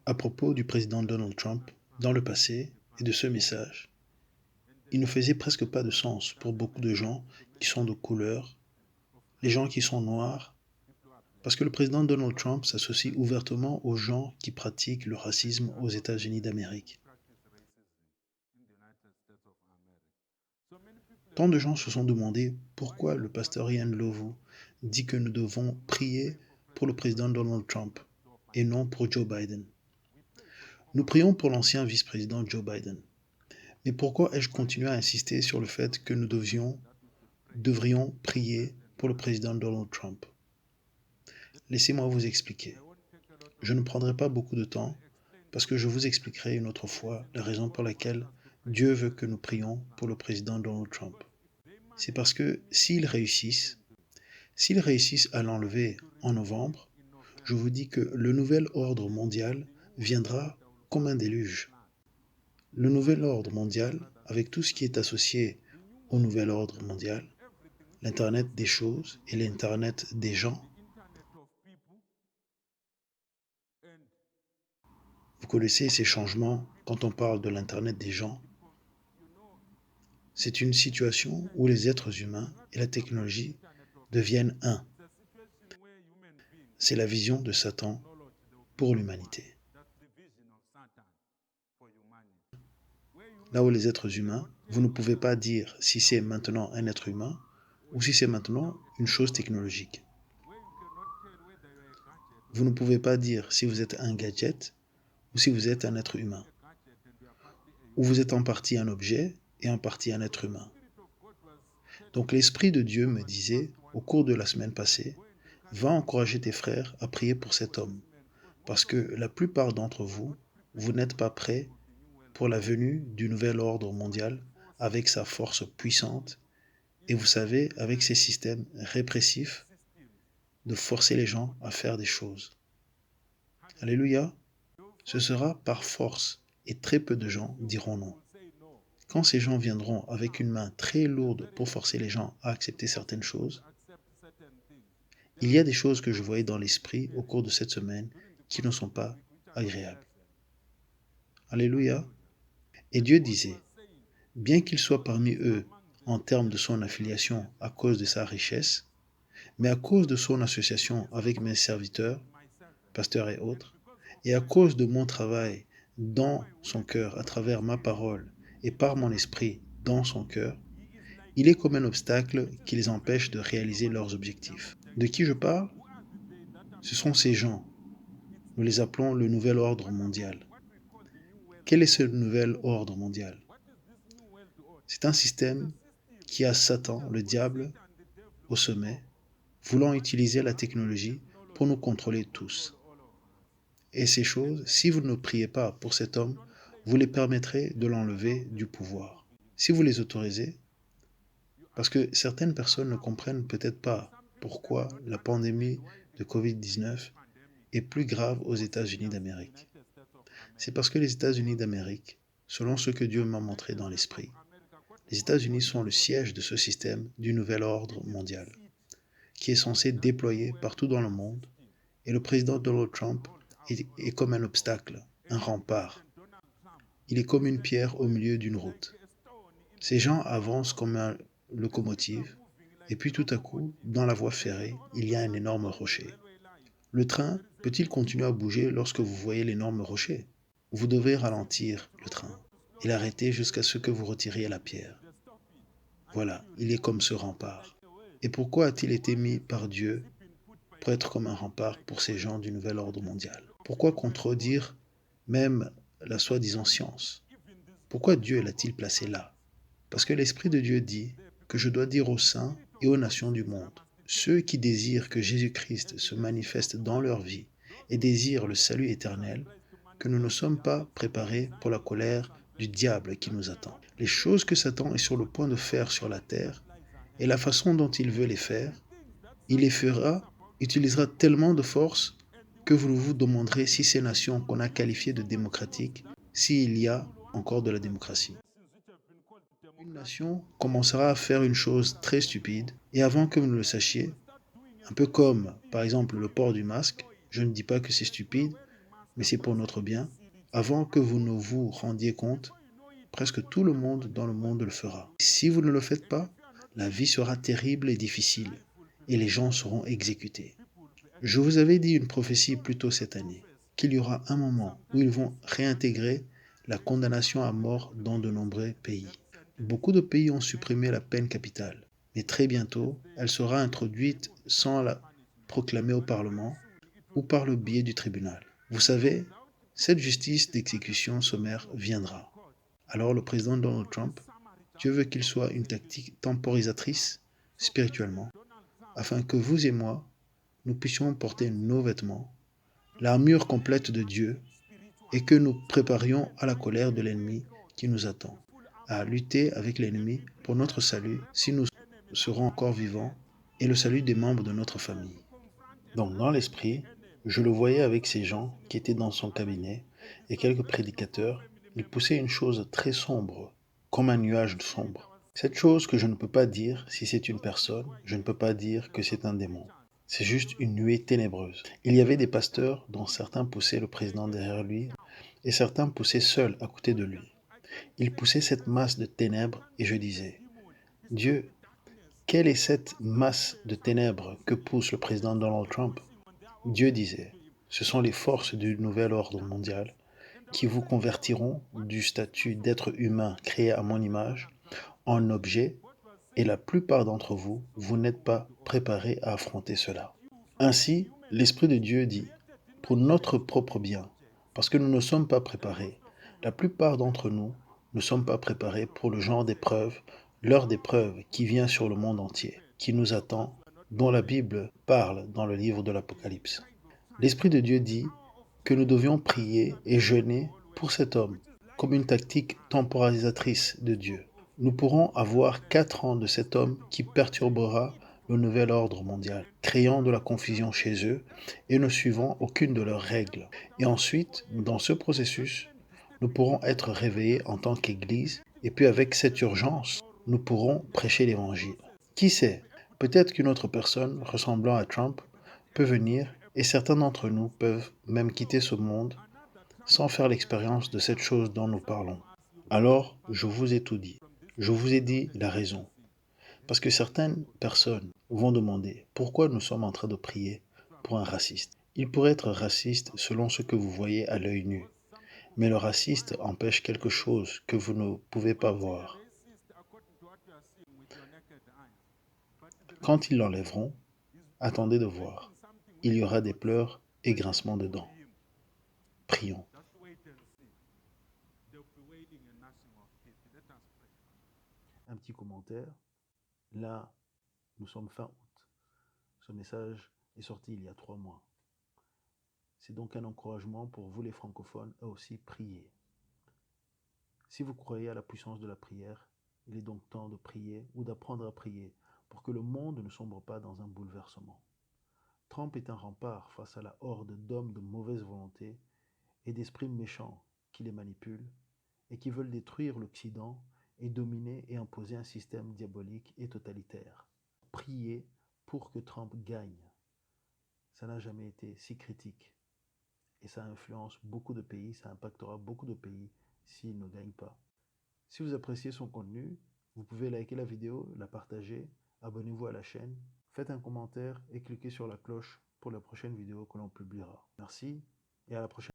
À propos du président Donald Trump, dans le passé, et de ce message, il ne faisait presque pas de sens pour beaucoup de gens qui sont de couleur, les gens qui sont noirs, parce que le président Donald Trump s'associe ouvertement aux gens qui pratiquent le racisme aux États-Unis d'Amérique. Tant de gens se sont demandé pourquoi le pasteur Ian Lovu dit que nous devons prier pour le président Donald Trump et non pour Joe Biden. Nous prions pour l'ancien vice-président Joe Biden. Mais pourquoi ai-je continué à insister sur le fait que nous devrions prier pour le président Donald Trump? Laissez-moi vous expliquer. Je ne prendrai pas beaucoup de temps parce que je vous expliquerai une autre fois la raison pour laquelle Dieu veut que nous prions pour le président Donald Trump. C'est parce que s'ils réussissent à l'enlever en novembre, je vous dis que le nouvel ordre mondial viendra comme un déluge. Le nouvel ordre mondial, avec tout ce qui est associé au nouvel ordre mondial, l'Internet des choses et l'Internet des gens. Vous connaissez ces changements quand on parle de l'Internet des gens. C'est une situation où les êtres humains et la technologie deviennent un. C'est la vision de Satan pour l'humanité. Là où les êtres humains, vous ne pouvez pas dire si c'est maintenant un être humain ou si c'est maintenant une chose technologique. Vous ne pouvez pas dire si vous êtes un gadget ou si vous êtes un être humain. Ou vous êtes en partie un objet et en partie un être humain. Donc l'Esprit de Dieu me disait, au cours de la semaine passée, va encourager tes frères à prier pour cet homme, parce que la plupart d'entre vous, vous n'êtes pas prêts pour la venue du nouvel ordre mondial avec sa force puissante et vous savez, avec ses systèmes répressifs, de forcer les gens à faire des choses. Alléluia. Ce sera par force et très peu de gens diront non. Quand ces gens viendront avec une main très lourde pour forcer les gens à accepter certaines choses, il y a des choses que je voyais dans l'esprit au cours de cette semaine qui ne sont pas agréables. Alléluia. Et Dieu disait, bien qu'il soit parmi eux en termes de son affiliation à cause de sa richesse, mais à cause de son association avec mes serviteurs, pasteurs et autres, et à cause de mon travail dans son cœur à travers ma parole et par mon esprit dans son cœur, il est comme un obstacle qui les empêche de réaliser leurs objectifs. De qui je parle? Ce sont ces gens. Nous les appelons le nouvel ordre mondial. Quel est ce nouvel ordre mondial? C'est un système qui a Satan, le diable, au sommet, voulant utiliser la technologie pour nous contrôler tous. Et ces choses, si vous ne priez pas pour cet homme, vous les permettrez de l'enlever du pouvoir. Si vous les autorisez, parce que certaines personnes ne comprennent peut-être pas pourquoi la pandémie de Covid-19 est plus grave aux États-Unis d'Amérique. C'est parce que les États-Unis d'Amérique, selon ce que Dieu m'a montré dans l'esprit, les États-Unis sont le siège de ce système du nouvel ordre mondial, qui est censé déployer partout dans le monde, et le président Donald Trump est comme un obstacle, un rempart. Il est comme une pierre au milieu d'une route. Ces gens avancent comme une locomotive, et puis tout à coup, dans la voie ferrée, il y a un énorme rocher. Le train peut-il continuer à bouger lorsque vous voyez l'énorme rocher? Vous devez ralentir le train et l'arrêter jusqu'à ce que vous retiriez la pierre. Voilà, il est comme ce rempart. Et pourquoi a-t-il été mis par Dieu pour être comme un rempart pour ces gens du nouvel ordre mondial? Pourquoi contredire même la soi-disant science? Pourquoi Dieu l'a-t-il placé là? Parce que l'Esprit de Dieu dit que je dois dire aux saints et aux nations du monde, ceux qui désirent que Jésus-Christ se manifeste dans leur vie et désirent le salut éternel, que nous ne sommes pas préparés pour la colère du diable qui nous attend. Les choses que Satan est sur le point de faire sur la terre et la façon dont il veut les faire, il les fera, utilisera tellement de force que vous vous demanderez si ces nations qu'on a qualifiées de démocratiques, s'il y a encore de la démocratie. Une nation commencera à faire une chose très stupide, et avant que vous ne le sachiez, un peu comme, par exemple, le port du masque, je ne dis pas que c'est stupide, mais c'est pour notre bien. Avant que vous ne vous rendiez compte, presque tout le monde dans le monde le fera. Si vous ne le faites pas, la vie sera terrible et difficile, et les gens seront exécutés. Je vous avais dit une prophétie plus tôt cette année, qu'il y aura un moment où ils vont réintégrer la condamnation à mort dans de nombreux pays. Beaucoup de pays ont supprimé la peine capitale, mais très bientôt, elle sera introduite sans la proclamer au Parlement ou par le biais du tribunal. Vous savez, cette justice d'exécution sommaire viendra. Alors le président Donald Trump, Dieu veut qu'il soit une tactique temporisatrice spirituellement, afin que vous et moi, nous puissions porter nos vêtements, l'armure complète de Dieu, et que nous préparions à la colère de l'ennemi qui nous attend, à lutter avec l'ennemi pour notre salut si nous serons encore vivants et le salut des membres de notre famille. Donc dans l'esprit, je le voyais avec ces gens qui étaient dans son cabinet et quelques prédicateurs. Ils poussaient une chose très sombre, comme un nuage sombre. Cette chose que je ne peux pas dire si c'est une personne, je ne peux pas dire que c'est un démon. C'est juste une nuée ténébreuse. Il y avait des pasteurs dont certains poussaient le président derrière lui et certains poussaient seuls à côté de lui. Ils poussaient cette masse de ténèbres et je disais, Dieu, quelle est cette masse de ténèbres que pousse le président Donald Trump? Dieu disait, ce sont les forces du nouvel ordre mondial qui vous convertiront du statut d'être humain créé à mon image en objet et la plupart d'entre vous, vous n'êtes pas préparés à affronter cela. Ainsi, l'Esprit de Dieu dit, pour notre propre bien, parce que nous ne sommes pas préparés, la plupart d'entre nous ne sommes pas préparés pour le genre d'épreuve, l'heure d'épreuve qui vient sur le monde entier, qui nous attend, dont la Bible parle dans le livre de l'Apocalypse. L'Esprit de Dieu dit que nous devions prier et jeûner pour cet homme, comme une tactique temporalisatrice de Dieu. Nous pourrons avoir 4 ans de cet homme qui perturbera le nouvel ordre mondial, créant de la confusion chez eux et ne suivant aucune de leurs règles. Et ensuite, dans ce processus, nous pourrons être réveillés en tant qu'Église, et puis avec cette urgence, nous pourrons prêcher l'Évangile. Qui sait, peut-être qu'une autre personne ressemblant à Trump peut venir, et certains d'entre nous peuvent même quitter ce monde sans faire l'expérience de cette chose dont nous parlons. Alors, je vous ai tout dit. Je vous ai dit la raison. Parce que certaines personnes vont demander pourquoi nous sommes en train de prier pour un raciste. Il pourrait être raciste selon ce que vous voyez à l'œil nu. Mais le raciste empêche quelque chose que vous ne pouvez pas voir. Quand ils l'enlèveront, attendez de voir. Il y aura des pleurs et grincements de dents. Prions. Un petit commentaire. Là, nous sommes fin août. Ce message est sorti il y a 3 mois. C'est donc un encouragement pour vous les francophones à aussi prier. Si vous croyez à la puissance de la prière, il est donc temps de prier ou d'apprendre à prier pour que le monde ne sombre pas dans un bouleversement. Trump est un rempart face à la horde d'hommes de mauvaise volonté et d'esprits méchants qui les manipulent et qui veulent détruire l'Occident et dominer et imposer un système diabolique et totalitaire. Priez pour que Trump gagne. Ça n'a jamais été si critique. Et ça influence beaucoup de pays, ça impactera beaucoup de pays s'il ne gagne pas. Si vous appréciez son contenu, vous pouvez liker la vidéo, la partager, abonnez-vous à la chaîne, faites un commentaire et cliquez sur la cloche pour la prochaine vidéo que l'on publiera. Merci et à la prochaine.